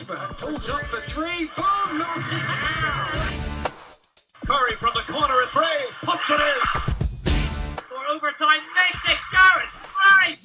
Edberg pulls up for three. Boom, knocks it down. Curry from the corner at Bray, puts it in. For overtime, makes it Garrett. Right.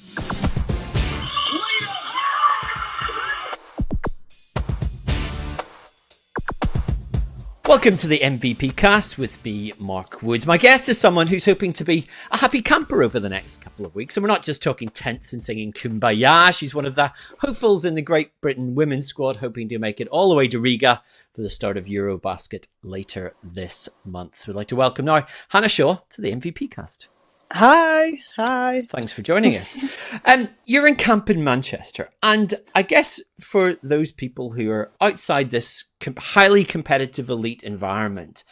Welcome to the MVP cast with me, Mark Woods. My guest is someone who's hoping to be a happy camper over the next couple of weeks. And we're not just talking tents and singing Kumbaya. She's one of the hopefuls in the Great Britain women's squad, hoping to make it all the way to Riga for the start of EuroBasket later this month. We'd like to welcome now Hannah Shaw to the MVP cast. Hi. Thanks for joining us. You're in camp in Manchester, and I guess for those people who are outside this highly competitive elite environment,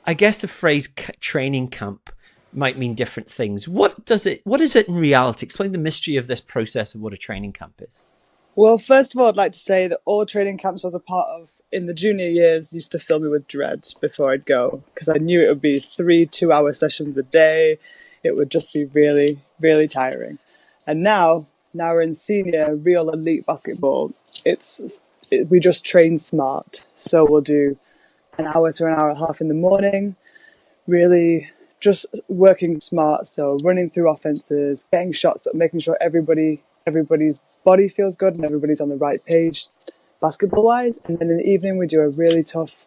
I guess the phrase training camp might mean different things. What is it in reality? Explain the mystery of this process of what a training camp is. Well, first of all, I'd like to say that all training camps I was a part of in the junior years used to fill me with dread before I'd go, because I knew it would be 3 2-hour sessions a day. It would just be really, really tiring. And now we're in senior, real elite basketball. We just train smart. So we'll do an hour to an hour and a half in the morning, really just working smart. So running through offenses, getting shots up, making sure everybody's body feels good and everybody's on the right page basketball-wise. And then in the evening, we do a really tough,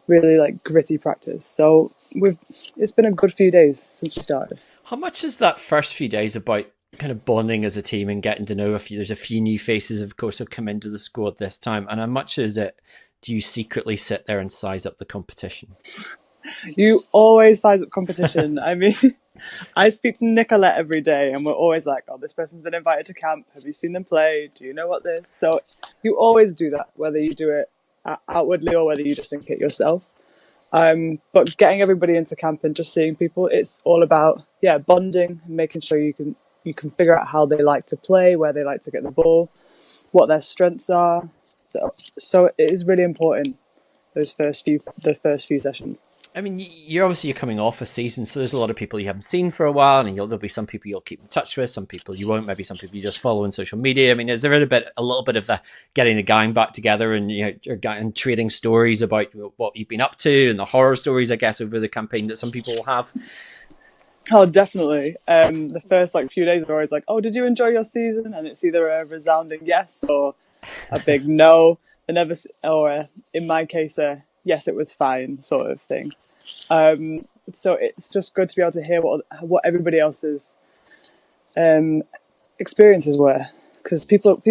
really gritty practice. So it's been a good few days since we started. How much is that first few days about kind of bonding as a team and getting to know there's a few new faces, of course, have come into the squad this time. And how much is it, do you secretly sit there and size up the competition? You always size up competition. I mean, I speak to Nicolette every day and we're always like, oh, this person's been invited to camp. Have you seen them play? Do you know what this? So you always do that, whether you do it outwardly or whether you just think it yourself. But getting everybody into camp and just seeing people, it's all about bonding and making sure you can figure out how they like to play, where they like to get the ball, what their strengths are. So it is really important, the first few sessions. I mean, you're coming off a season, so there's a lot of people you haven't seen for a while, and there'll be some people you'll keep in touch with, some people you won't, maybe some people you just follow on social media. I mean, is there a little bit of the getting the gang back together and and trading stories about what you've been up to and the horror stories, I guess, over the campaign that some people will have? Oh, definitely. The first few days are always like, oh, did you enjoy your season? And it's either a resounding yes or a big no. In my case, yes, it was fine sort of thing. So it's just good to be able to hear what everybody else's experiences were, because people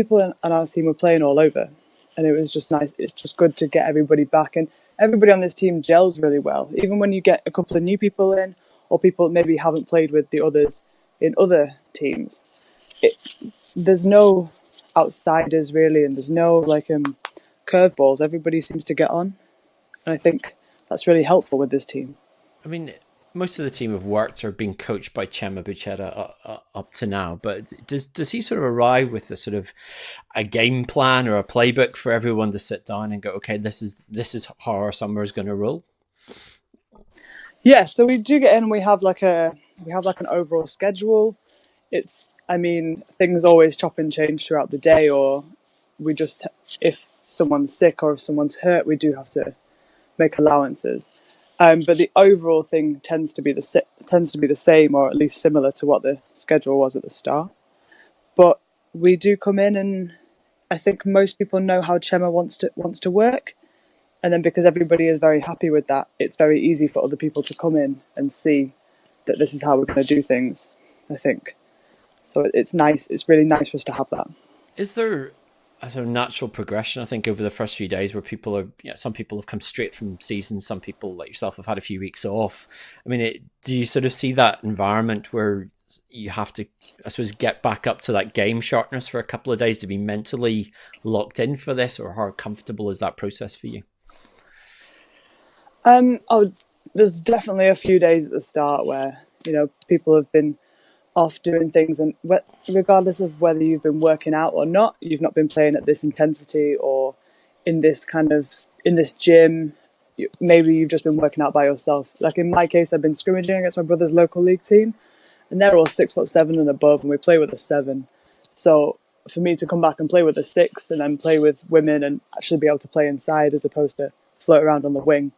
on our team were playing all over, and it was just nice. It's just good to get everybody back, and everybody on this team gels really well. Even when you get a couple of new people in, or people maybe haven't played with the others in other teams, there's no outsiders really, and there's no curveballs. Everybody seems to get on, and I think that's really helpful with this team. I mean, most of the team have worked or been coached by Chema Bucheta up to now, but does he sort of arrive with a sort of a game plan or a playbook for everyone to sit down and go, okay, this is how our summer is going to roll? Yeah, so we do get in. We have an overall schedule. Things always chop and change throughout the day, or if someone's sick or if someone's hurt, we do have to make allowances. But the overall thing tends to be the same, or at least similar to what the schedule was at the start. But we do come in, and I think most people know how Chema wants to work. And then because everybody is very happy with that, it's very easy for other people to come in and see that this is how we're going to do things, I think. So it's nice. It's really nice for us to have that. Is there a sort of natural progression, I think, over the first few days where some people have come straight from seasons, some people like yourself have had a few weeks off. I mean, do you sort of see that environment where you have to, I suppose, get back up to that game sharpness for a couple of days to be mentally locked in for this, or how comfortable is that process for you? There's definitely a few days at the start where, people have been off doing things, and regardless of whether you've been working out or not, you've not been playing at this intensity or in this gym. Maybe you've just been working out by yourself. Like in my case, I've been scrimmaging against my brother's local league team, and they're all 6'7" and above, and we play with a 7. So for me to come back and play with the six and then play with women and actually be able to play inside as opposed to float around on the wing,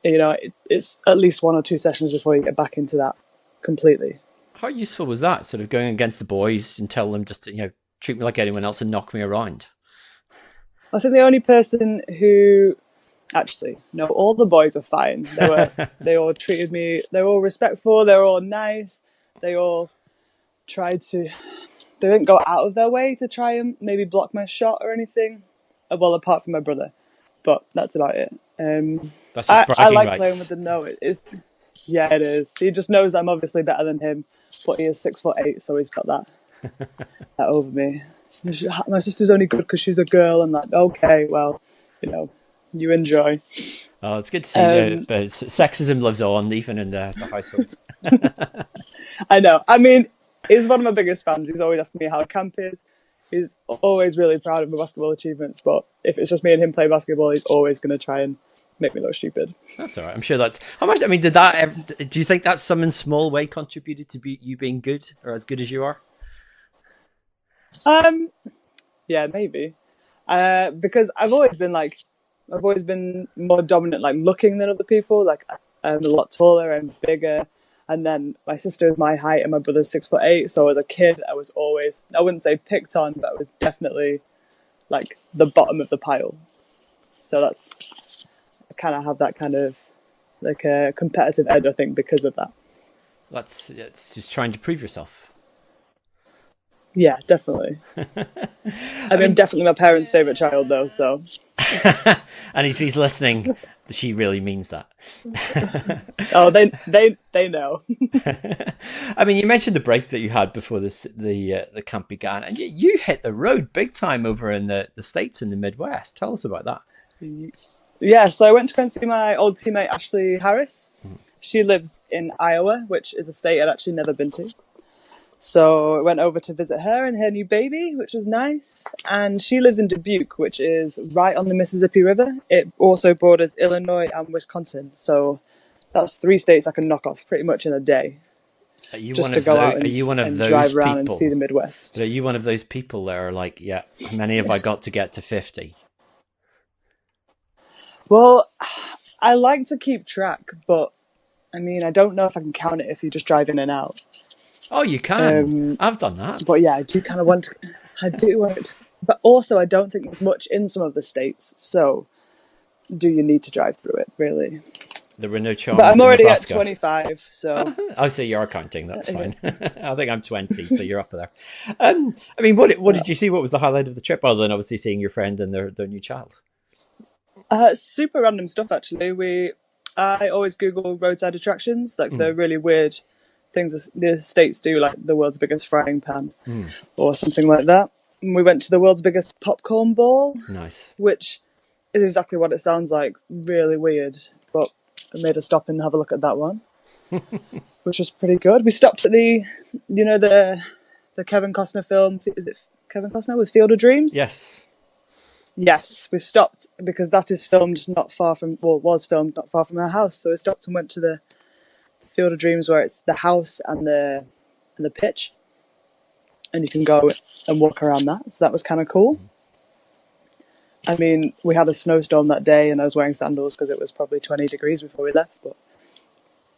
it's at least 1 or 2 sessions before you get back into that completely. How useful was that, sort of going against the boys and tell them just to, treat me like anyone else and knock me around? I think the only person who... Actually, no, all the boys were fine. They all treated me, they were all respectful, they were all nice. They all tried to... They didn't go out of their way to try and maybe block my shot or anything. Well, apart from my brother. But that's about it. That's just I like rights. playing with them, though. Yeah, it is. He just knows I'm obviously better than him. But he is 6'8", so he's got that over me. My sister's only good because she's a girl. I'm like, okay, well, you enjoy. Oh, it's good to see that sexism lives on even in the household. I know. I mean, he's one of my biggest fans. He's always asking me how camp is. He's always really proud of my basketball achievements, but if it's just me and him playing basketball, he's always going to try and make me look stupid. That's all right. I'm sure that's... How much... I mean, do you think that some in small way contributed to you being good or as good as you are? Yeah, maybe. Because I've always been more dominant, like looking than other people. Like I'm a lot taller and bigger. And then my sister is my height and my brother's 6'8". So as a kid, I was always, I wouldn't say picked on, but I was definitely like the bottom of the pile. So I kind of have that kind of like a competitive edge, I think, because of that. It's just trying to prove yourself. Yeah, definitely. I mean, definitely my parents' favourite child, though, so. And if he's listening, she really means that. Oh, they know. I mean, you mentioned the break that you had before the camp began, and you hit the road big time over in the States in the Midwest. Tell us about that. Yeah, so I went to go and see my old teammate Ashley Harris. She lives in Iowa, which is a state I'd actually never been to. So I went over to visit her and her new baby, which was nice. And she lives in Dubuque, which is right on the Mississippi River. It also borders Illinois and Wisconsin. So that's 3 states I can knock off pretty much in a day. Are you one of those drive around people? And see the Midwest? Are you one of those people that are like, yeah, how many have I got to get to 50? Well, I like to keep track, but I mean, I don't know if I can count it if you just drive in and out. Oh, you can. I've done that. But yeah, I do kind of want to. I do want it. But also, I don't think there's much in some of the states. So, do you need to drive through it, really? There were no charms. But I'm already Nebraska. at 25, so. I'll say you are counting. That's fine. I think I'm 20, so you're up there. I mean, what did you see? What was the highlight of the trip, other than obviously seeing your friend and their new child? Super random stuff, actually. I always Google roadside attractions, like the really weird things the states do, like the world's biggest frying pan or something like that. And we went to the world's biggest popcorn ball. Nice. Which is exactly what it sounds like. Really weird. But I made us stop and have a look at that one, which was pretty good. We stopped at the Kevin Costner film. Is it Kevin Costner with Field of Dreams? Yes, we stopped because that is filmed not far from, was filmed not far from our house. So we stopped and went to the Field of Dreams where it's the house and the pitch. And you can go and walk around that. So that was kind of cool. I mean, we had a snowstorm that day and I was wearing sandals because it was probably 20 degrees before we left. But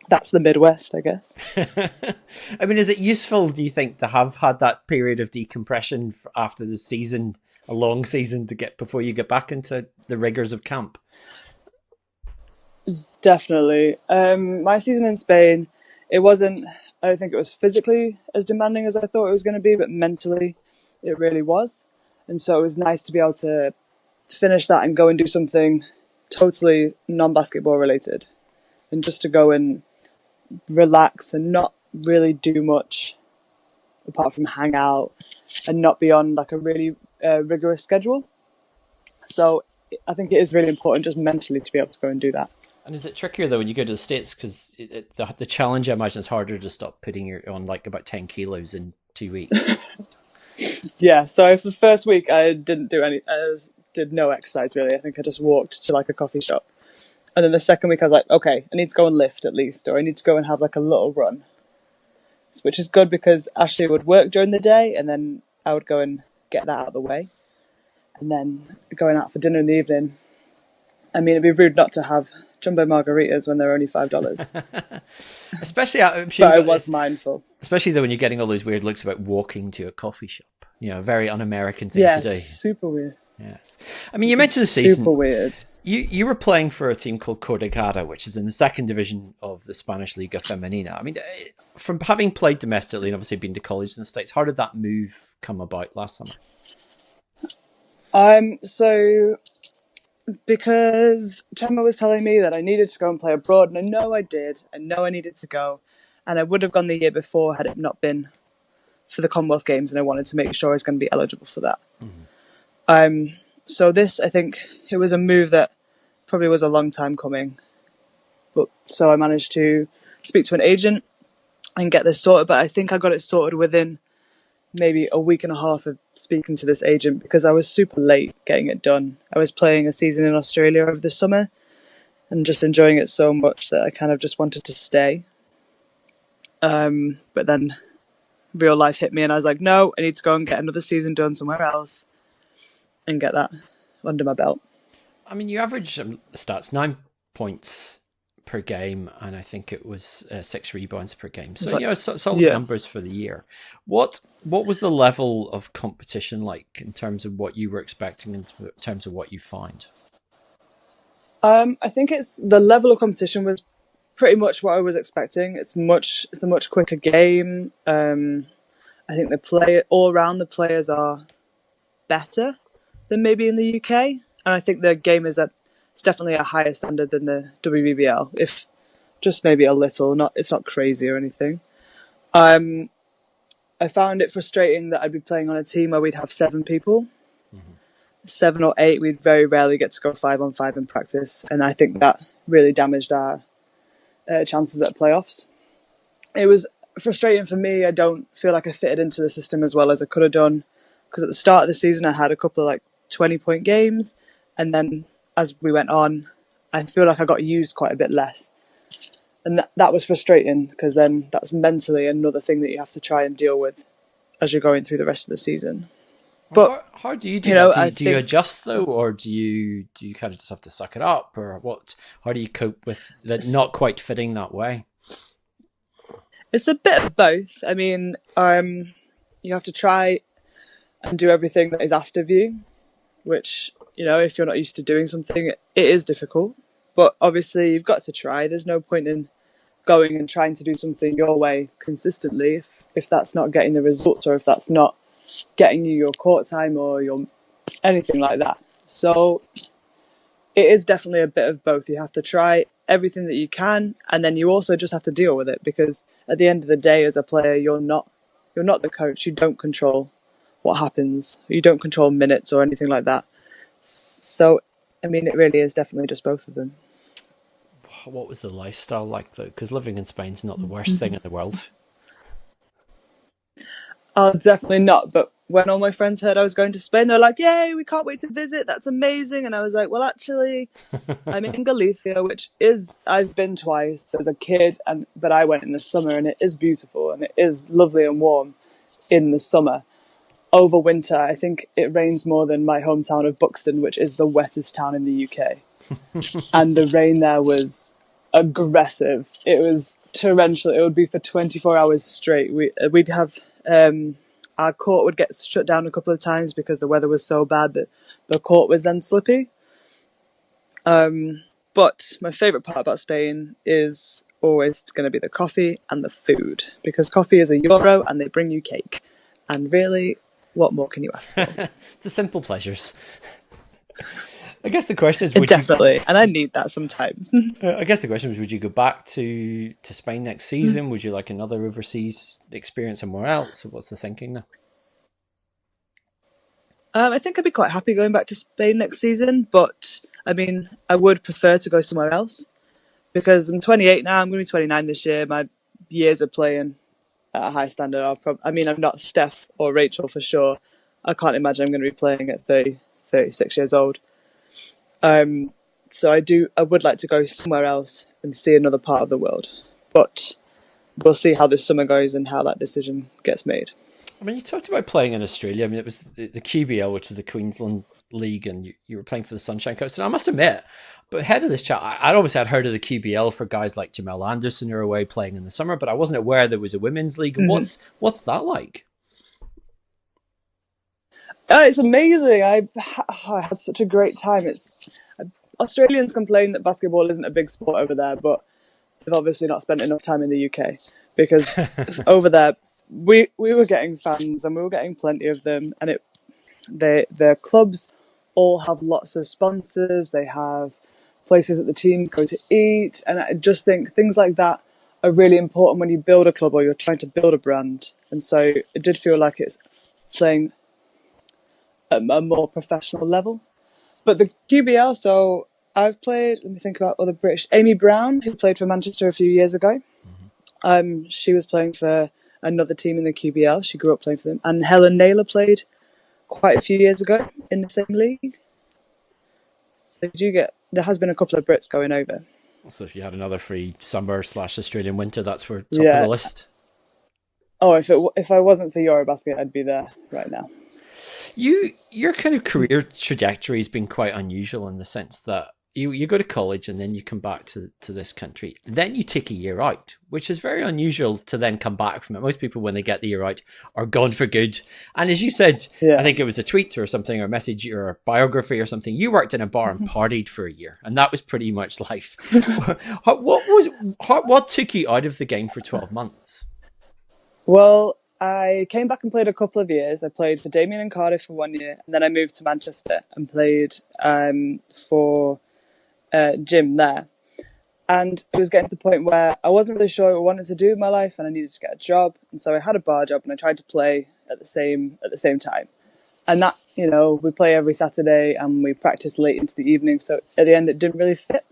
that's the Midwest, I guess. I mean, is it useful, do you think, to have had that period of decompression after the season, a long season, before you get back into the rigors of camp? Definitely. My season in Spain, I don't think it was physically as demanding as I thought it was going to be, but mentally it really was. And so it was nice to be able to finish that and go and do something totally non-basketball related, and just to go and relax and not really do much apart from hang out and not be on like a really rigorous schedule. So I think it is really important just mentally to be able to go and do that. And is it trickier though when you go to the States, because the challenge, I imagine, is harder to stop putting on like about 10 kilos in 2 weeks? Yeah, so for the first week I did no exercise really. I think I just walked to like a coffee shop. And then the second week I was like, okay, I need to go and lift at least, or I need to go and have like a little run. Which is good because Ashley would work during the day and then I would go and get that out of the way. And then going out for dinner in the evening. I mean, it'd be rude not to have jumbo margaritas when they're only $5. Especially, I'm sure But I was mindful. Especially though when you're getting all those weird looks about walking to a coffee shop. You know, a very un-American thing to do. Yes, super weird. Yes. I mean, you mentioned the season. Super weird. You were playing for a team called Cortegada, which is in the second division of the Spanish Liga Femenina. I mean, from having played domestically and obviously been to college in the States, how did that move come about last summer? So because Gemma was telling me that I needed to go and play abroad, and I know I did. I know I needed to go, and I would have gone the year before had it not been for the Commonwealth Games, and I wanted to make sure I was going to be eligible for that. Mm-hmm. So this, I think, it was a move that probably was a long time coming. But so I managed to speak to an agent and get this sorted, but I think I got it sorted within maybe a week and a half of speaking to this agent because I was super late getting it done. I was playing a season in Australia over the summer and just enjoying it so much that I kind of just wanted to stay. But then real life hit me and I was like, no, I need to go and get another season done somewhere else and get that under my belt. I mean, you average stats 9 points per game, and I think it was 6 rebounds per game. So, solid numbers for the year. What was the level of competition like in terms of what you were expecting, in terms of what you find? I think it's the level of competition was pretty much what I was expecting. It's a much quicker game. I think all around the players are better than maybe in the UK, and I think the game it's definitely a higher standard than the WBBL, if just maybe a little. It's not crazy or anything. I found it frustrating that I'd be playing on a team where we'd have 7 people, 7 or 8. We'd very rarely get to go 5-on-5 in practice, and I think that really damaged our chances at playoffs. It was frustrating for me. I don't feel like I fitted into the system as well as I could have done, because at the start of the season I had a couple of 20-point games, and then as we went on, I feel like I got used quite a bit less. And that was frustrating, because then that's mentally another thing that you have to try and deal with as you're going through the rest of the season. But how do you do that? Do you adjust though, or do you kind of just have to suck it up, or what? How do you cope with that not quite fitting that way? It's a bit of both. I mean, you have to try and do everything that is asked of you, which, if you're not used to doing something, it is difficult. But obviously you've got to try. There's no point in going and trying to do something your way consistently if that's not getting the results, or if that's not getting you your court time or your anything like that. So it is definitely a bit of both. You have to try everything that you can, and then you also just have to deal with it, because at the end of the day, as a player, you're not the coach. You don't control what happens. You don't control minutes or anything like that. So, I mean, it really is definitely just both of them. What was the lifestyle like, though? Because living in Spain's not the worst thing in the world. Oh, definitely not. But when all my friends heard I was going to Spain, they're like, yay, we can't wait to visit. That's amazing. And I was like, well, actually, I'm in Galicia, I've been twice as a kid, but I went in the summer, and it is beautiful and it is lovely and warm in the summer. Over winter, I think it rains more than my hometown of Buxton, which is the wettest town in the UK. And the rain there was aggressive. It was torrential. It would be for 24 hours straight. We'd have our court would get shut down a couple of times because the weather was so bad that the court was then slippy. But my favourite part about Spain is always going to be the coffee and the food, because coffee is €1 and they bring you cake. And really, what more can you ask for? The simple pleasures. I guess the question is, definitely, and I need that sometimes. I guess the question was, would you go back to Spain next season? Would you like another overseas experience somewhere else? Or what's the thinking now? I think I'd be quite happy going back to Spain next season, but I mean, I would prefer to go somewhere else, because I'm 28 now. I'm going to be 29 this year. My years of playing at a high standard I'm not Steph or Rachel for sure. I can't imagine I'm going to be playing at 36 years old. So I would like to go somewhere else and see another part of the world, but we'll see how this summer goes and how that decision gets made. I mean, you talked about playing in Australia. I mean, it was the QBL, which is the Queensland League, and you were playing for the Sunshine Coast. And I must admit, but ahead of this chat, I'd heard of the QBL for guys like Jamal Anderson who are away playing in the summer, but I wasn't aware there was a women's league. And what's that like? It's amazing. I had such a great time. Australians complain that basketball isn't a big sport over there, but they've obviously not spent enough time in the UK, because over there we were getting fans and we were getting plenty of them, and their clubs all have lots of sponsors. They have places that the teams go to eat, and I just think things like that are really important when you build a club or you're trying to build a brand. And so it did feel like it's playing at a more professional level. But the QBL, so I've played, let me think about other British. Amy Brown, who played for Manchester a few years ago. She was playing for another team in the QBL. She grew up playing for them. And Helen Naylor played quite a few years ago in the same league. So there has been a couple of Brits going over. So if you had another free summer / Australian winter, that's where top of the list. Oh, if I wasn't for EuroBasket, I'd be there right now. Your kind of career trajectory has been quite unusual in the sense that you go to college and then you come back to this country. Then you take a year out, which is very unusual to then come back from it. Most people, when they get the year out, are gone for good. And as you said, I think it was a tweet or something, or a message or a biography or something, you worked in a bar and partied for a year, and that was pretty much life. What took you out of the game for 12 months? Well, I came back and played a couple of years. I played for Damien and Cardiff for 1 year, and then I moved to Manchester and played for Jim there. And it was getting to the point where I wasn't really sure what I wanted to do in my life, and I needed to get a job. And so I had a bar job, and I tried to play at the same time. And that, we play every Saturday, and we practice late into the evening. So at the end, it didn't really fit.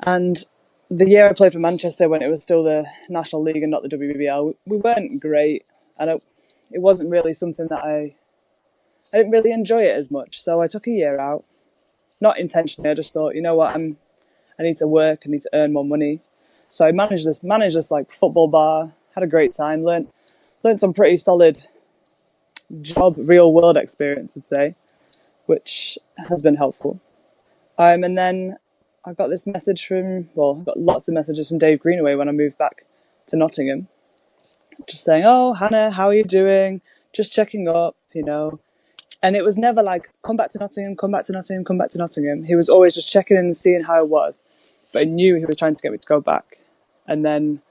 And the year I played for Manchester, when it was still the National League and not the WBBL, we weren't great, and it wasn't really something that I didn't really enjoy it as much. So I took a year out, not intentionally. I just thought, you know what, I need to work, I need to earn more money. So I managed this like football bar, had a great time, learned some pretty solid job, real world experience, I'd say, which has been helpful. And then I got this message I got lots of messages from Dave Greenaway when I moved back to Nottingham, just saying, "Oh, Hannah, how are you doing? Just checking up, And it was never like, come back to Nottingham, come back to Nottingham, come back to Nottingham. He was always just checking in and seeing how I was. But I knew he was trying to get me to go back. And then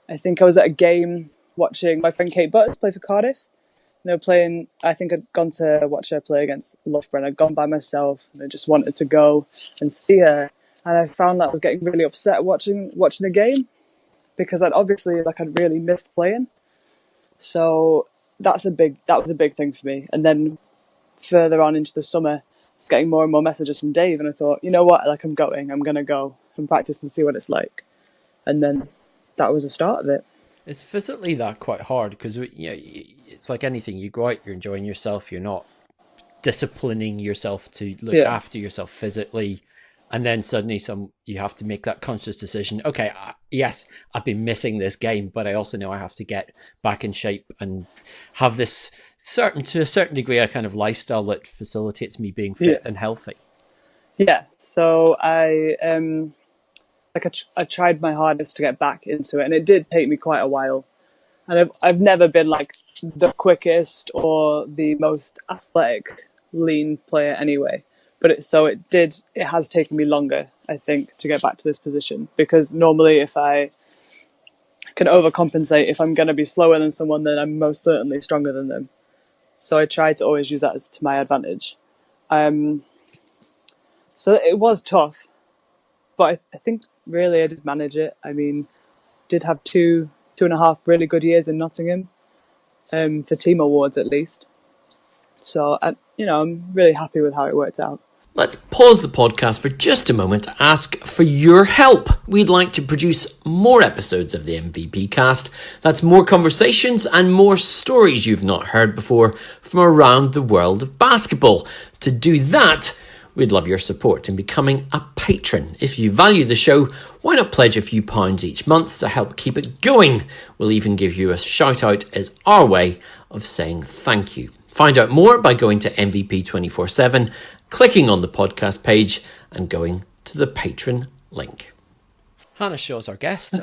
I think I was at a game watching my friend Kate Butters play for Cardiff. And they were playing, I think I'd gone to watch her play against Loughborough, and I'd gone by myself, and I just wanted to go and see her. And I found that I was getting really upset watching the game, because I'd really missed playing. So that was a big thing for me. And then further on into the summer, it's getting more and more messages from Dave, and I thought, you know what, I'm going to go and practice and see what it's like. And then that was the start of it. It's physically that quite hard, because it's like anything. You go out, you're enjoying yourself, you're not disciplining yourself to look after yourself physically, and then suddenly you have to make that conscious decision. Okay, yes, I've been missing this game, but I also know I have to get back in shape and have this to a certain degree a kind of lifestyle that facilitates me being fit and healthy. Yeah. So I tried my hardest to get back into it, and it did take me quite a while. And I've never been like the quickest or the most athletic, lean player anyway. But it has taken me longer, I think, to get back to this position, because normally if I can overcompensate, if I'm going to be slower than someone, then I'm most certainly stronger than them. So I try to always use that to my advantage. So it was tough, but I think really I did manage it. I mean, did have two and a half really good years in Nottingham, for team awards at least. So, I'm really happy with how it worked out. Let's pause the podcast for just a moment to ask for your help. We'd like to produce more episodes of the MVP cast. That's more conversations and more stories you've not heard before from around the world of basketball. To do that, We'd love your support in becoming a patron. If you value the show, why not pledge a few pounds each month to help keep it going? We'll even give you a shout out as our way of saying thank you. Find out more by going to MVP 24/7, clicking on the podcast page and going to the patron link. Hannah Shaw's our guest.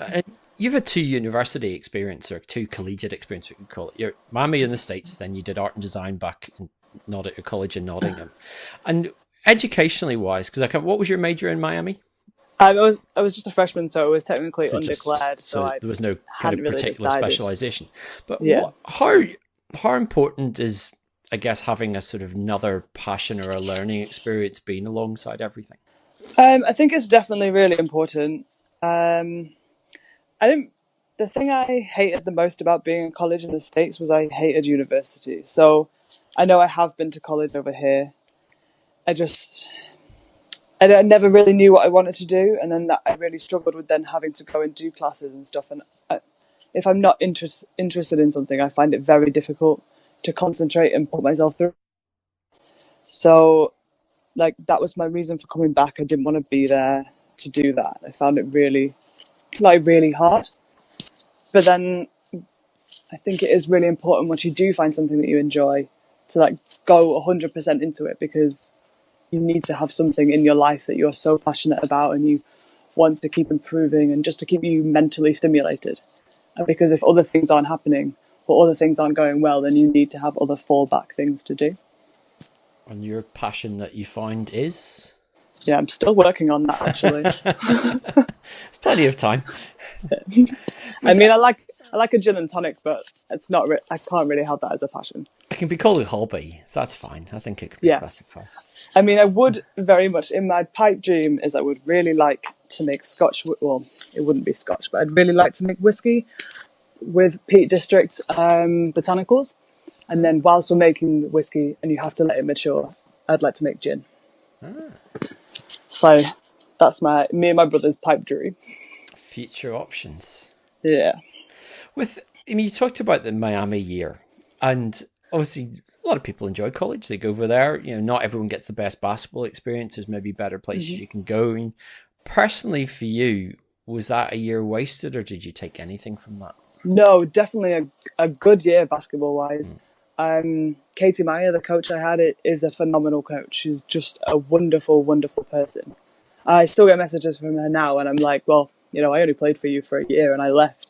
You've had 2 university experience, or 2 collegiate experience, we could call it. You're Miami in the States, then you did art and design back in at your college in Nottingham. And educationally wise, because what was your major in Miami? I was just a freshman, so it was technically undeclared. So there was no kind of particular specialization. But yeah. How important is, I guess, having a sort of another passion or a learning experience being alongside everything? I think it's definitely really important. The thing I hated the most about being in college in the States was I hated university. So I know I have been to college over here. I never really knew what I wanted to do. And then I really struggled with then having to go and do classes and stuff. And if I'm not interested in something, I find it very difficult to concentrate and put myself through. So that was my reason for coming back. I didn't want to be there to do that. I found it really hard. But then I think it is really important once you do find something that you enjoy to go 100% into it, because you need to have something in your life that you're so passionate about and you want to keep improving, and just to keep you mentally stimulated. And because if other things aren't happening or other things aren't going well, then you need to have other fallback things to do. And your passion that you find is? Yeah, I'm still working on that, actually. It's plenty of time. I mean, I like a gin and tonic, but it's not. I can't really have that as a passion. It can be called a hobby, so that's fine. I think it could be classified. I mean, I would very much, in my pipe dream, is I would really like to make Scotch. Well, it wouldn't be Scotch, but I'd really like to make whiskey with Peak District botanicals. And then whilst we're making whiskey and you have to let it mature, I'd like to make gin. So that's me and my brother's pipe dream. Future options. Yeah. You talked about the Miami year, and obviously a lot of people enjoy college. They go over there. Not everyone gets the best basketball experience. There's maybe better places you can go. And personally, for you, was that a year wasted, or did you take anything from that? No, definitely a good year basketball-wise. Katie Meyer, the coach I had, is a phenomenal coach. She's just a wonderful, wonderful person. I still get messages from her now, and I'm like, well, I only played for you for a year and I left.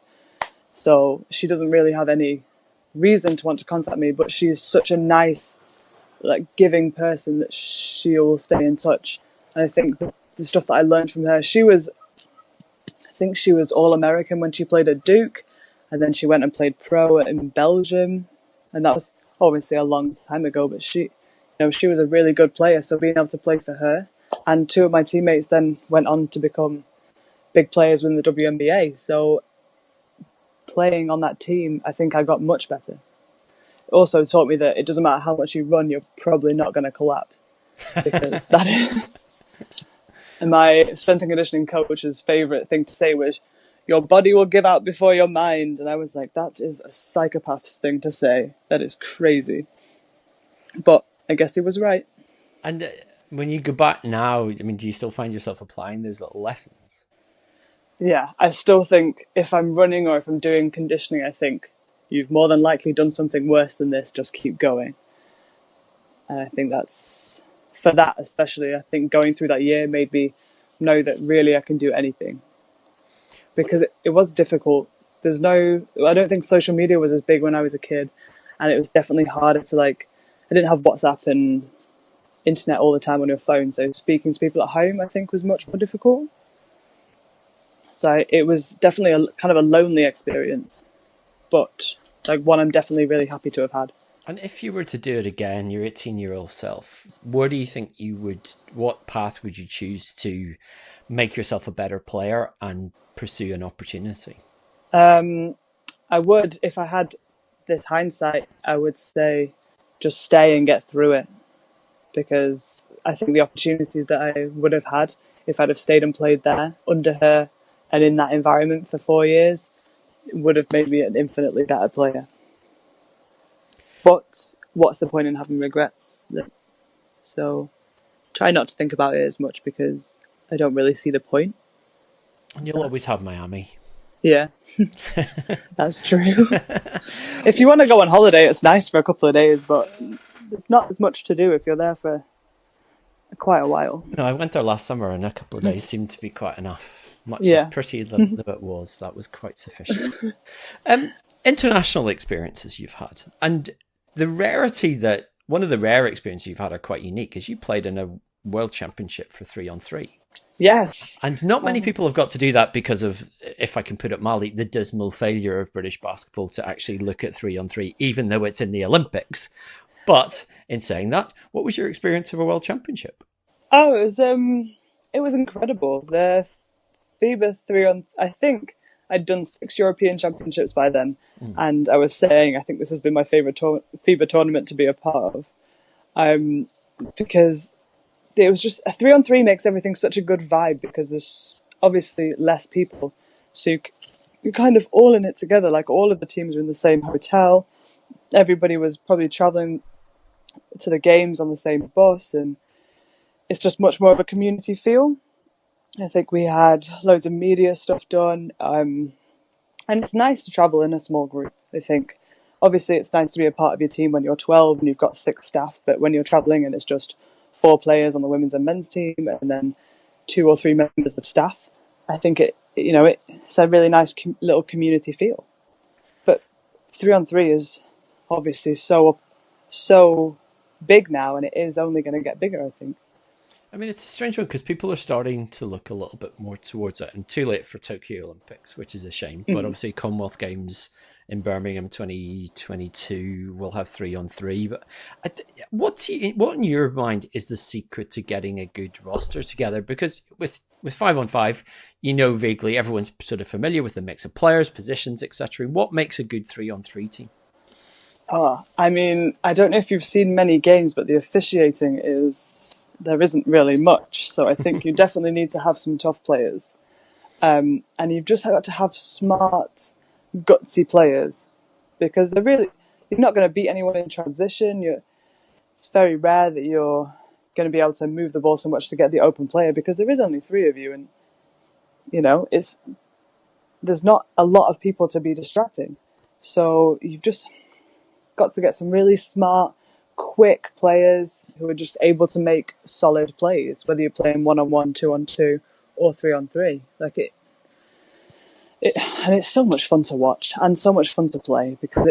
So she doesn't really have any reason to want to contact me, but she's such a nice, giving person that she'll stay in touch. And I think the stuff that I learned from her, I think she was All-American when she played at Duke, and then she went and played pro in Belgium, and that was obviously a long time ago, but she was a really good player. So being able to play for her, and 2 of my teammates then went on to become big players within the WNBA. So playing on that team, I think I got much better. It also taught me that it doesn't matter how much you run, you're probably not going to collapse, because that is. And my strength and conditioning coach's favourite thing to say was, your body will give out before your mind. And I was like, that is a psychopath's thing to say. That is crazy. But I guess he was right. And when you go back now, do you still find yourself applying those little lessons? Yeah, I still think if I'm running or if I'm doing conditioning, I think you've more than likely done something worse than this. Just keep going. And I think that's, for that especially, I think going through that year made me know that really I can do anything. Because it was difficult. I don't think social media was as big when I was a kid. And it was definitely harder to I didn't have WhatsApp and internet all the time on your phone. So speaking to people at home, I think, was much more difficult. So it was definitely a kind of a lonely experience, but one I'm definitely really happy to have had. And if you were to do it again, your 18-year-old self, where do you think what path would you choose to make yourself a better player and pursue an opportunity? I would, if I had this hindsight, I would say just stay and get through it, because I think the opportunities that I would have had if I'd have stayed and played there under her and in that environment for 4 years would have made me an infinitely better player. But what's the point in having regrets? So try not to think about it as much because I don't really see the point. And you'll always have Miami. Yeah, that's true. If you want to go on holiday, it's nice for a couple of days, but there's not as much to do if you're there for quite a while. No, I went there last summer and a couple of days seemed to be quite enough. Much Yeah. as pretty though it was, that was quite sufficient. International experiences you've had, and the rarity that one of the rare experiences you've had are quite unique, is you played in a world championship for 3-on-3. Yes. And not many people have got to do that because of, if I can put it mildly, the dismal failure of British basketball to actually look at 3-on-3, even though it's in the Olympics. But in saying that, what was your experience of a world championship? Oh, it was incredible. The FIBA 3-on, I think I'd done 6 European championships by then, and I was saying I think this has been my favourite FIBA tournament to be a part of, because it was just a 3-on-3 makes everything such a good vibe because there's obviously less people, so you're kind of all in it together. Like all of the teams are in the same hotel. Everybody was probably travelling to the games on the same bus, and it's just much more of a community feel. I think we had loads of media stuff done, and it's nice to travel in a small group. I think obviously it's nice to be a part of your team when you're 12 and you've got 6 staff, but when you're traveling and it's just 4 players on the women's and men's team and then 2 or 3 members of staff, I think it's a really nice little community feel. But 3-on-3 is obviously so big now, and it is only going to get bigger, I think. I mean, it's a strange one because people are starting to look a little bit more towards it, and too late for Tokyo Olympics, which is a shame. But obviously, Commonwealth Games in Birmingham 2022 will have 3-on-3. But what in your mind is the secret to getting a good roster together? Because with 5-on-5, vaguely everyone's sort of familiar with the mix of players, positions, etc. What makes a good 3-on-3 team? Oh, I mean, I don't know if you've seen many games, but the officiating there isn't really much. So I think you definitely need to have some tough players. And you've just got to have smart, gutsy players, because you're not going to beat anyone in transition. It's very rare that you're going to be able to move the ball so much to get the open player, because there is only 3 of you, and there's not a lot of people to be distracting. So you've just got to get some really smart, quick players who are just able to make solid plays, whether you're playing 1-on-1, 2-on-2, or 3-on-3. And it's so much fun to watch and so much fun to play because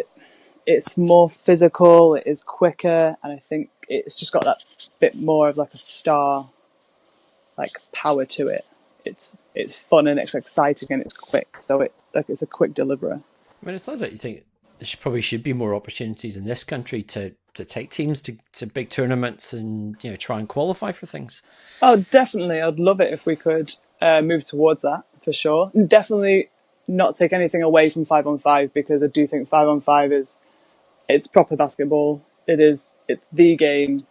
it's more physical, it is quicker, and I think it's just got that bit more of like a star power to it. It's fun and it's exciting and it's quick, so it's a quick deliverer. I mean, it sounds like you think there probably should be more opportunities in this country to take teams to big tournaments and try and qualify for things. Oh, definitely. I'd love it if we could move towards that, for sure. And definitely not take anything away from 5-on-5, because I do think 5-on-5 it's proper basketball. It's the game,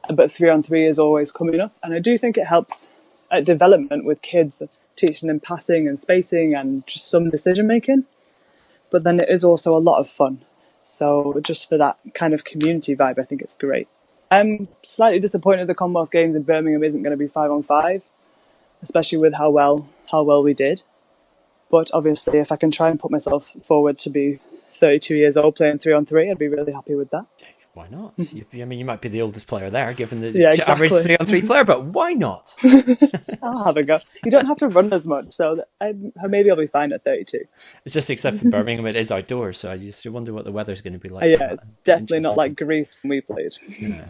but 3-on-3 is always coming up, and I do think it helps at development with kids, teaching them passing and spacing and just some decision making. But then it is also a lot of fun. So just for that kind of community vibe, I think it's great. I'm slightly disappointed the Commonwealth Games in Birmingham isn't going to be 5-on-5, especially with how well we did. But obviously, if I can try and put myself forward to be 32 years old playing 3-on-3, I'd be really happy with that. Why not? You might be the oldest player there, given the exactly. average 3-on-3 player, but why not? I'll have a go. You don't have to run as much, so maybe I'll be fine at 32. It's just, except for Birmingham, it is outdoors, so I just wonder what the weather's going to be like. Yeah, definitely not like Greece when we played. Yeah.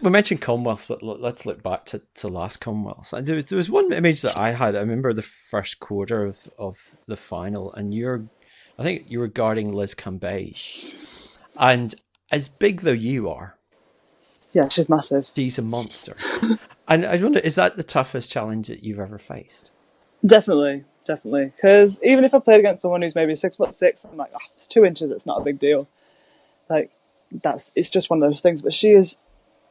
We mentioned Commonwealth, but let's look back to last Commonwealth. There was one image that I had. I remember the first quarter of the final, and I think you were guarding Liz Cambage, and as big though you are, yeah, she's massive. She's a monster. And I wonder, is that the toughest challenge that you've ever faced? Definitely. Because even if I played against someone who's maybe 6'6", I'm like, 2 inches, it's not a big deal. It's just one of those things. But she is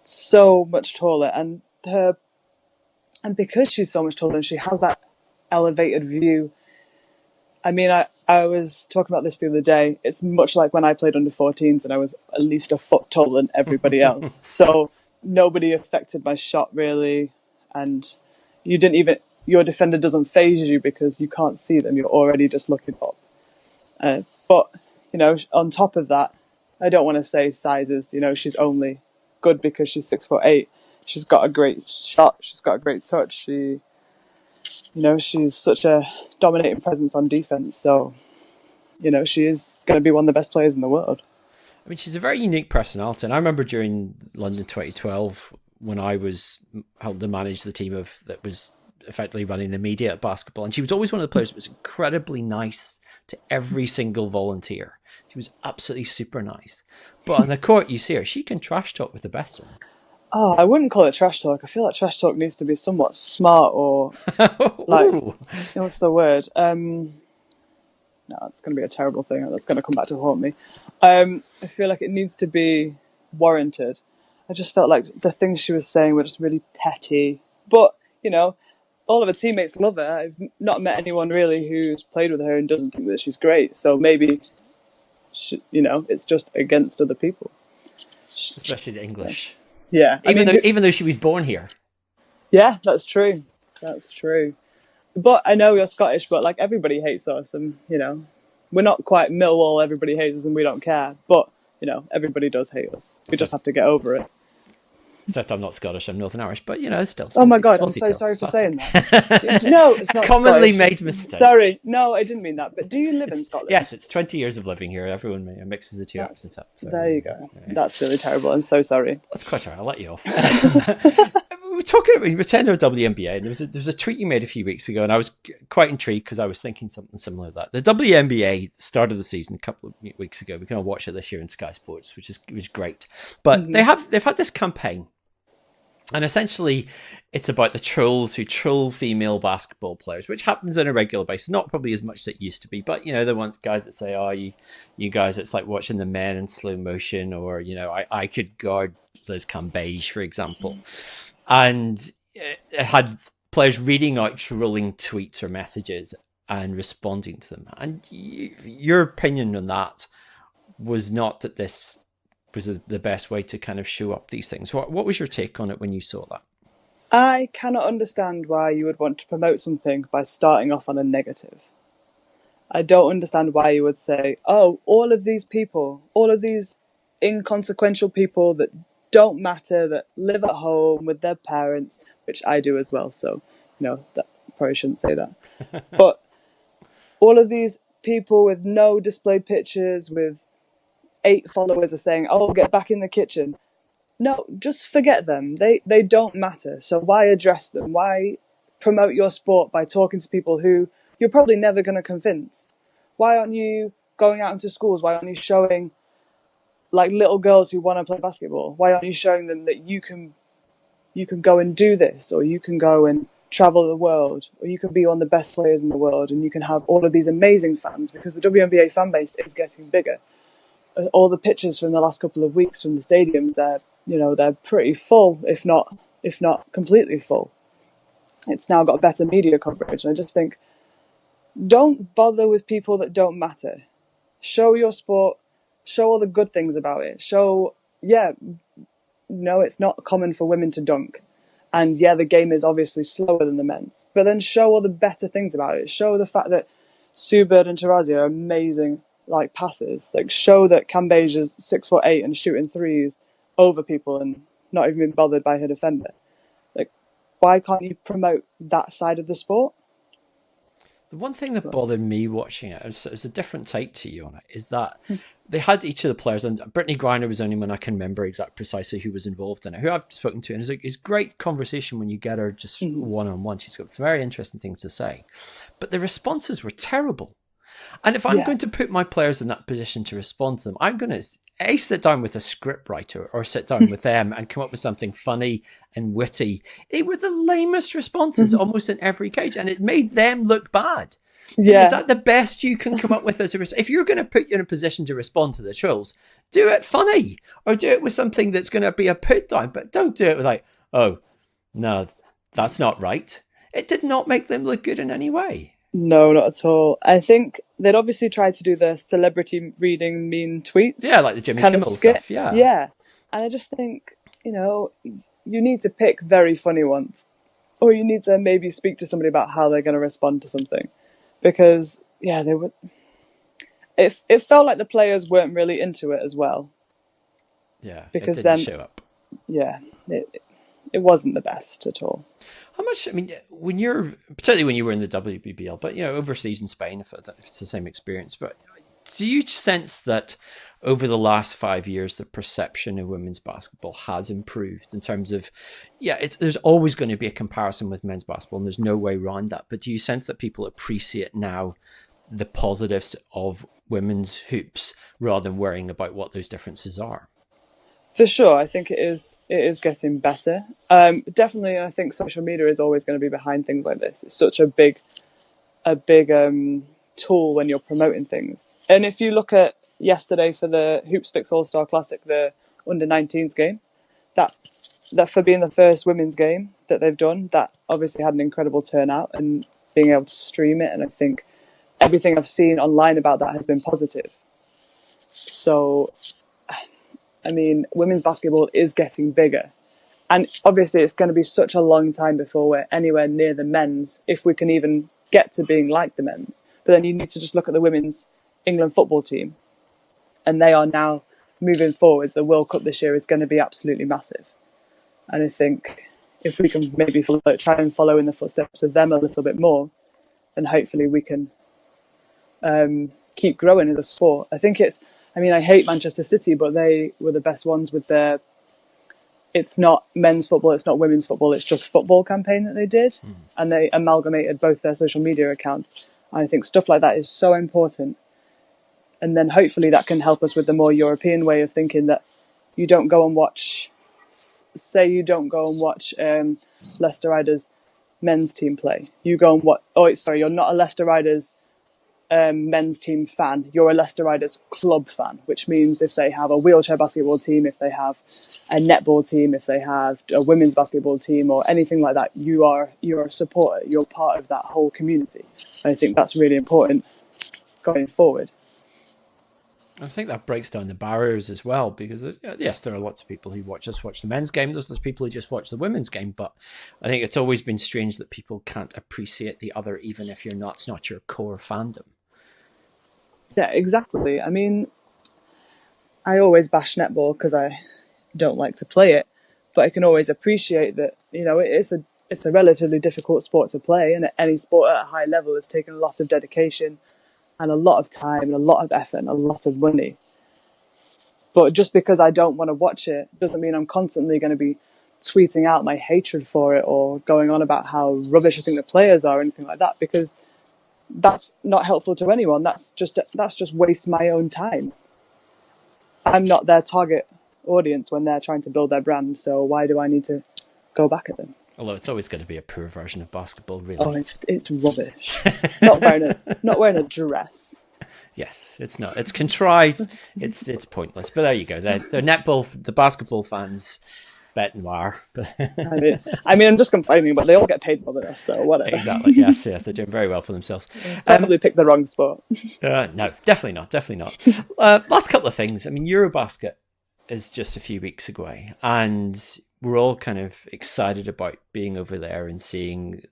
so much taller, and because she's so much taller and she has that elevated view. I mean, I was talking about this the other day. It's much like when I played under 14s and I was at least a foot taller than everybody else. So nobody affected my shot really, and your defender doesn't phase you because you can't see them. You're already just looking up. But on top of that, I don't want to say sizes. She's only good because she's 6'8". She's got a great shot. She's got a great touch. She's such a dominating presence on defense. So, she is going to be one of the best players in the world. I mean, she's a very unique personality. And I remember during London 2012, when I was helping to manage the team that was effectively running the media at basketball, and she was always one of the players that was incredibly nice to every single volunteer. She was absolutely super nice. But on the court, you see her, she can trash talk with the best of them. Oh, I wouldn't call it trash talk. I feel like trash talk needs to be somewhat smart or what's the word? No, it's going to be a terrible thing. That's going to come back to haunt me. I feel like it needs to be warranted. I just felt like the things she was saying were just really petty. But, all of her teammates love her. I've not met anyone really who's played with her and doesn't think that she's great. So maybe, it's just against other people. Especially the English. Yeah. Even though she was born here. Yeah, that's true. That's true. But I know you're Scottish, but like everybody hates us, and we're not quite Millwall. Everybody hates us, and we don't care. But everybody does hate us. We just have to get over it. Except I'm not Scottish, I'm Northern Irish, but it's still. Oh my God, I'm so sorry for saying that. No, it's not commonly Scottish. Made mistake. Sorry, no, I didn't mean that. But do you live in Scotland? Yes, it's 20 years of living here. Everyone mixes the two accents up. So, there you go. Yeah. That's really terrible. I'm so sorry. That's quite all right. I'll let you off. We were talking about WNBA, and there was a tweet you made a few weeks ago, and I was quite intrigued because I was thinking something similar to that. The WNBA started the season a couple of weeks ago. We can all watch it this year in Sky Sports, which was great. But they've had this campaign. And essentially, it's about the trolls who troll female basketball players, which happens on a regular basis. Not probably as much as it used to be, but the ones guys that say, "Oh, you guys, it's like watching the men in slow motion," or I could guard Liz Cambage, for example. And it had players reading out trolling tweets or messages and responding to them. And your opinion on that was not that this was the best way to kind of show up these things. What was your take on it when you saw that? I cannot understand why you would want to promote something by starting off on a negative. I don't understand why you would say, oh, all of these people, all of these inconsequential people that don't matter, that live at home with their parents, which I do as well, so, that probably shouldn't say that. But all of these people with no displayed pictures, with 8 followers are saying, oh, get back in the kitchen. No, just forget them. They don't matter. So why address them? Why promote your sport by talking to people who you're probably never going to convince? Why aren't you going out into schools? Why aren't you showing like little girls who want to play basketball? Why aren't you showing them that you can go and do this, or you can go and travel the world, or you can be one of the best players in the world, and you can have all of these amazing fans, because the WNBA fan base is getting bigger. All the pictures from the last couple of weeks from the stadiums, they're pretty full, if not completely full. It's now got better media coverage, and I just think, don't bother with people that don't matter. Show your sport, show all the good things about it. It's not common for women to dunk, and the game is obviously slower than the men's. But then show all the better things about it. Show the fact that Sue Bird and Taurasi are amazing passes. Show that Cambage is 6'8" and shooting threes over people and not even being bothered by her defender. Why can't you promote that side of the sport? The one thing that bothered me watching it, it was a different take to you on it, is that they had each of the players, and Brittany Griner was the only one I can remember precisely who was involved in it, who I've spoken to, and it's great conversation when you get her just one-on-one. She's got very interesting things to say. But the responses were terrible. And if I'm going to put my players in that position to respond to them, I'm going to sit down with a script writer or sit down with them and come up with something funny and witty. They were the lamest responses almost in every case, and it made them look bad. Yeah. Is that the best you can come up with as if you're going to put you in a position to respond to the trolls, do it funny or do it with something that's going to be a put down, but don't do it with oh, no, that's not right. It did not make them look good in any way. No, not at all. I think they'd obviously tried to do the celebrity reading mean tweets. Yeah, like the Jimmy kind Kimmel of skit. Stuff. Yeah. Yeah. And I just think you need to pick very funny ones, or you need to maybe speak to somebody about how they're going to respond to something, because they were. It felt like the players weren't really into it as well. Yeah, because it didn't show up. Yeah, it wasn't the best at all. How much? I mean, particularly when you were in the WBBL, but overseas in Spain, if it's the same experience, but do you sense that over the last 5 years, the perception of women's basketball has improved in terms of, there's always going to be a comparison with men's basketball, and there's no way around that. But do you sense that people appreciate now the positives of women's hoops rather than worrying about what those differences are? For sure, I think it is getting better. Definitely, I think social media is always going to be behind things like this. It's such a big tool when you're promoting things. And if you look at yesterday for the Hoops Fix All-Star Classic, the under-19s game, that for being the first women's game that they've done, that obviously had an incredible turnout, and being able to stream it. And I think everything I've seen online about that has been positive. So, I mean, women's basketball is getting bigger. And obviously it's going to be such a long time before we're anywhere near the men's, if we can even get to being like the men's. But then you need to just look at the women's England football team. And they are now moving forward. The World Cup this year is going to be absolutely massive. And I think if we can maybe try and follow in the footsteps of them a little bit more, then hopefully we can keep growing as a sport. I hate Manchester City, but they were the best ones with their "it's not men's football, it's not women's football, it's just football" campaign that they did. And they amalgamated both their social media accounts. And I think stuff like that is so important. And then hopefully that can help us with the more European way of thinking, that you don't go and watch, Leicester Riders men's team play. You go and watch, you're not a Leicester Riders men's team fan, you're a Leicester Riders club fan, which means if they have a wheelchair basketball team, if they have a netball team, if they have a women's basketball team or anything like that, you're a supporter, you're part of that whole community. And I think that's really important going forward. I think that breaks down the barriers as well, because yes, there are lots of people who watch the men's game. There's people who just watch the women's game, but I think it's always been strange that people can't appreciate the other, even if it's not your core fandom. Yeah, exactly. I mean, I always bash netball because I don't like to play it, but I can always appreciate that, it's a relatively difficult sport to play, and any sport at a high level has taken a lot of dedication and a lot of time and a lot of effort and a lot of money. But just because I don't want to watch it doesn't mean I'm constantly going to be tweeting out my hatred for it or going on about how rubbish I think the players are or anything like that, because that's not helpful to anyone. That's just waste my own time. I'm not their target audience when they're trying to build their brand, so why do I need to go back at them? Although it's always going to be a poor version of basketball, really. Oh, it's rubbish. not wearing a dress. Yes, it's not. It's contrived. It's pointless. But there you go. They're the basketball fans, bête noire. I mean, I'm just complaining, but they all get paid for this, so whatever. Exactly. Yes, they're doing very well for themselves. Probably picked the wrong sport. No, definitely not. Last couple of things. I mean, EuroBasket is just a few weeks away, and we're all kind of excited about being over there and seeing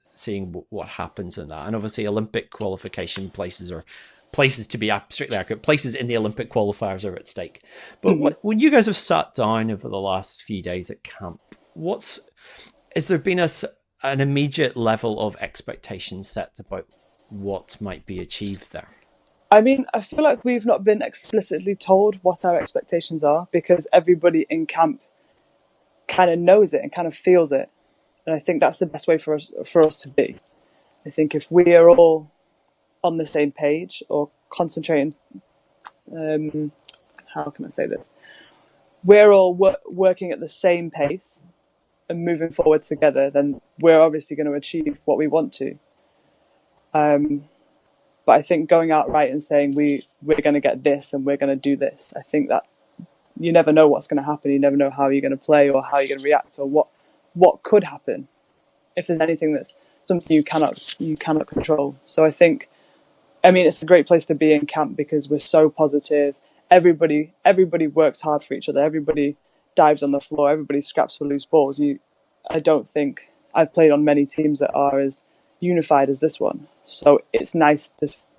what happens in that. And obviously, Olympic qualification places to be strictly accurate, places in the Olympic qualifiers are at stake. But when you guys have sat down over the last few days at camp, has there been an immediate level of expectation set about what might be achieved there? I mean, I feel like we've not been explicitly told what our expectations are, because everybody in camp kind of knows it and kind of feels it. And I think that's the best way for us to be. I think if we are all on the same page or concentrating, how can I say this? We're all working at the same pace and moving forward together, then we're obviously going to achieve what we want to. But I think going out right and saying we're going to get this and we're going to do this, I think that you never know what's going to happen. You never know how you're going to play or how you're going to react or what could happen. If there's anything that's something you cannot control. So I think, it's a great place to be in camp because we're so positive. Everybody works hard for each other. Everybody dives on the floor, everybody scraps for loose balls. I don't think I've played on many teams that are as unified as this one. So it's nice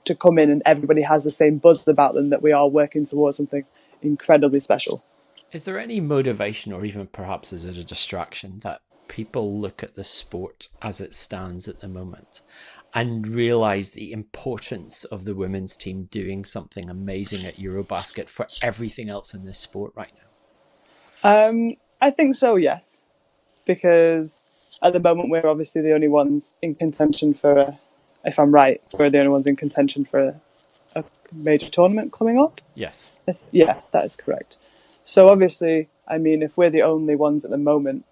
to come in and everybody has the same buzz about them, that we are working towards something incredibly special. Is there any motivation, or even perhaps is it a distraction, that people look at the sport as it stands at the moment and realise the importance of the women's team doing something amazing at EuroBasket for everything else in this sport right now? I think so, yes. Because at the moment we're obviously the only ones in contention for, if I'm right, we're the only ones in contention for a major tournament coming up. Yes. Yeah, that is correct. So obviously, I mean, if we're the only ones at the moment,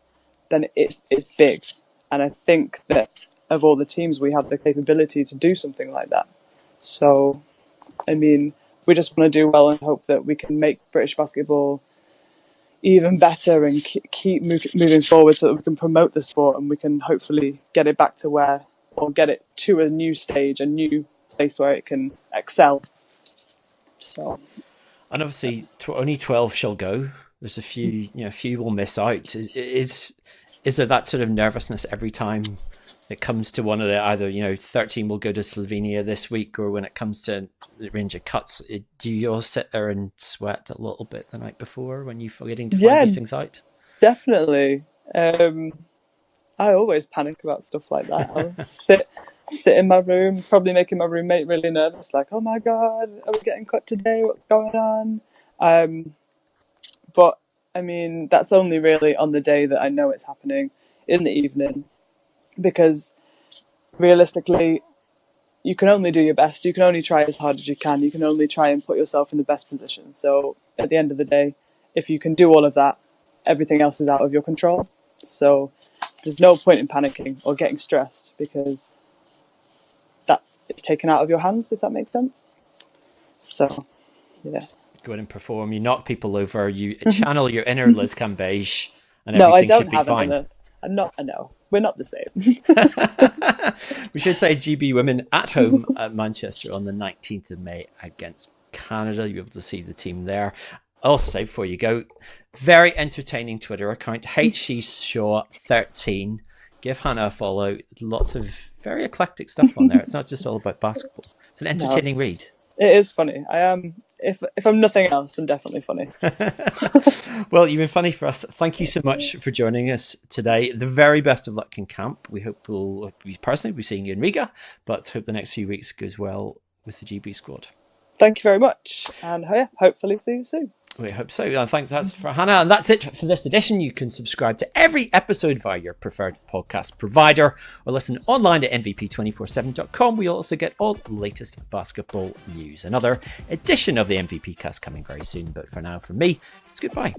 then it's big. And I think that of all the teams, we have the capability to do something like that. So, I mean, we just want to do well and hope that we can make British basketball even better and keep moving forward, so that we can promote the sport and we can hopefully get it back to where, or get it to a new stage, a new place where it can excel. So, and obviously, only 12 shall go. There's a few will miss out. Is there that sort of nervousness every time it comes to one of the, either 13 will go to Slovenia this week, or when it comes to the range of cuts, do you all sit there and sweat a little bit the night before when you're forgetting to find these things out? Definitely. I always panic about stuff like that. I'll sit in my room, probably making my roommate really nervous, like, oh my god, are we getting cut today? What's going on? But I mean, that's only really on the day that I know it's happening, in the evening, because realistically, you can only do your best. You can only try as hard as you can. You can only try and put yourself in the best position. So at the end of the day, if you can do all of that, everything else is out of your control. So there's no point in panicking or getting stressed, because that is taken out of your hands, if that makes sense. So, yeah. Go in and perform. You knock people over. You channel your inner Liz Cambage, and everything should be fine. No, we're not the same. We should say GB Women at home at Manchester on the 19th of May against Canada. You'll be able to see the team there. I'll also say before you go, very entertaining Twitter account, HCShaw13. Give Hannah a follow. Lots of very eclectic stuff on there. It's not just all about basketball. It's an entertaining read. It is funny. I am. If I'm nothing else, I'm definitely funny. Well, you've been funny for us. Thank you so much for joining us today. The very best of luck in camp. We hope we'll personally be seeing you in Riga, but hope the next few weeks goes well with the GB squad. Thank you very much, and hopefully see you soon. We hope so. Thanks. That's for Hannah. And that's it for this edition. You can subscribe to every episode via your preferred podcast provider, or listen online at mvp247.com. We also get all the latest basketball news. Another edition of the MVP Cast coming very soon. But for now, from me, it's goodbye.